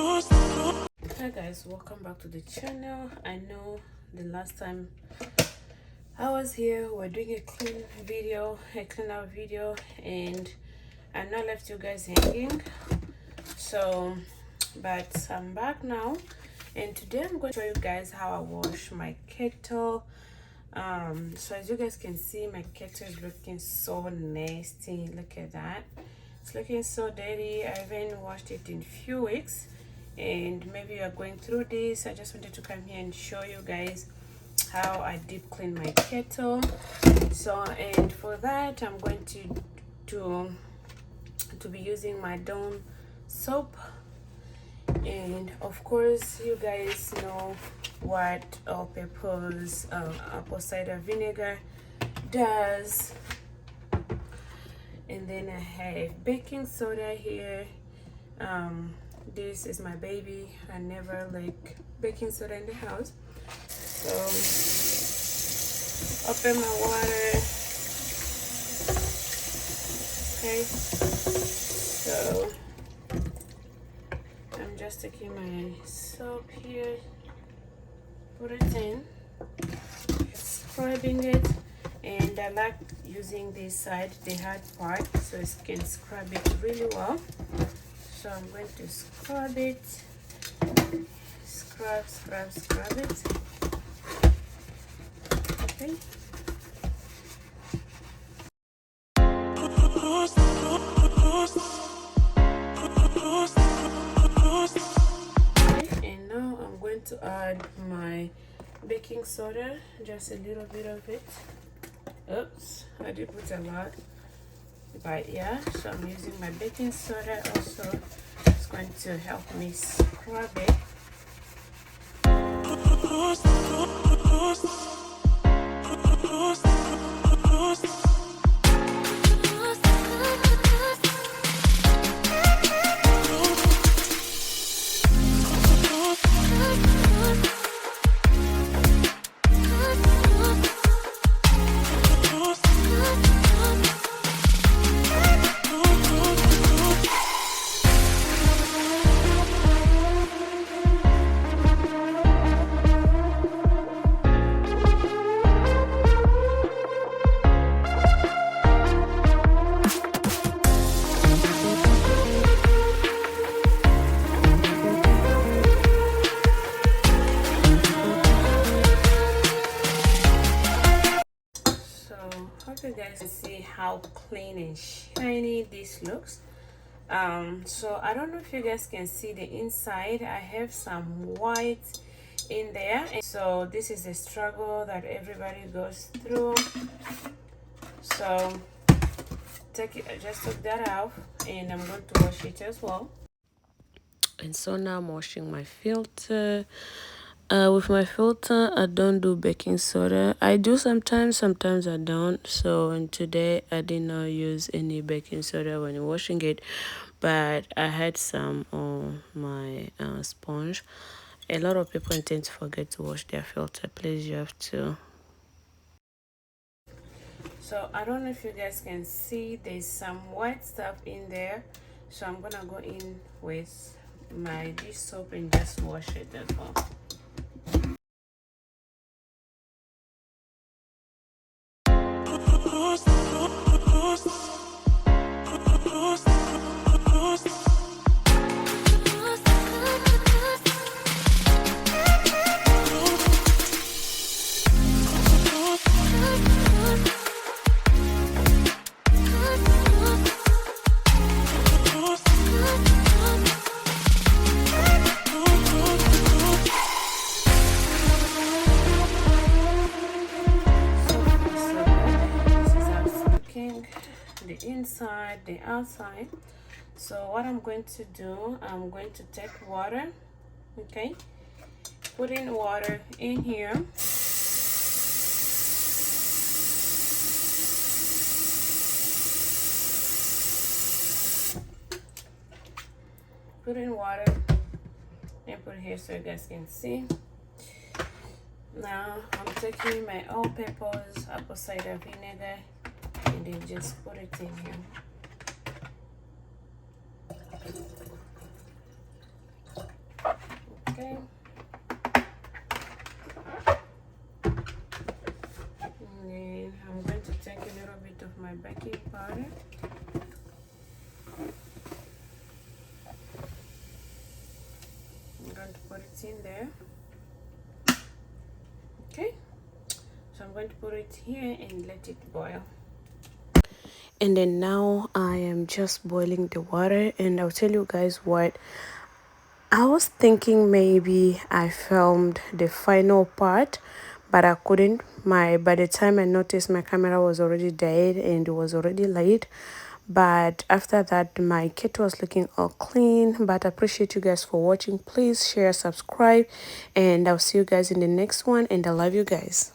Hi guys, welcome back to the channel. I know the last time I was here we're doing a clean out video, and I not left you guys hanging. So but I'm back now, and today I'm going to show you guys how I wash my kettle. So as you guys can see, my kettle is looking so nasty. Look at that, it's looking so dirty. I haven't washed it in few weeks, and maybe you are going through this. I just wanted to come here and show you guys how I deep clean my kettle. So, and for that I'm going to be using my Dawn soap, and of course you guys know what all-purpose apple cider vinegar does. And then I have baking soda here. This is my baby. I never like baking soda in the house. So open my water. Okay, so I'm just taking my soap here, put it in, scrubbing it, and I like using this side, the hard part, so it can scrub it really well. So I'm going to scrub it, scrub it. Okay. And now I'm going to add my baking soda, just a little bit of it. Oops, I did put a lot, but yeah, so I'm using my baking soda also. It's going to help me scrub it. Hope you guys can see how clean and shiny this looks. So I don't know if you guys can see the inside. I have some white in there, and so this is a struggle that everybody goes through. So just took that out, and I'm going to wash it as well. And so now I'm washing my filter. With my filter, I don't do baking soda. I do sometimes I don't. So, and today I did not use any baking soda when washing it, but I had some on my sponge. A lot of people tend to forget to wash their filter. Please, you have to. So I don't know if you guys can see, there's some white stuff in there. So I'm gonna go in with my dish soap and just wash it as well. The inside, the outside. So what I'm going to do, I'm going to take water, okay, put in water in here, put in water and put it here so you guys can see. Now I'm taking my all-purpose apple cider vinegar and then just put it in here. Okay. And then I'm going to take a little bit of my baking powder. I'm going to put it in there. Okay, so I'm going to put it here and let it boil. And then now I am just boiling the water, and I'll tell you guys what. I was thinking maybe I filmed the final part, but I couldn't. By the time I noticed, my camera was already dead and it was already late. But after that, my kit was looking all clean. But I appreciate you guys for watching. Please share, subscribe, and I'll see you guys in the next one, and I love you guys.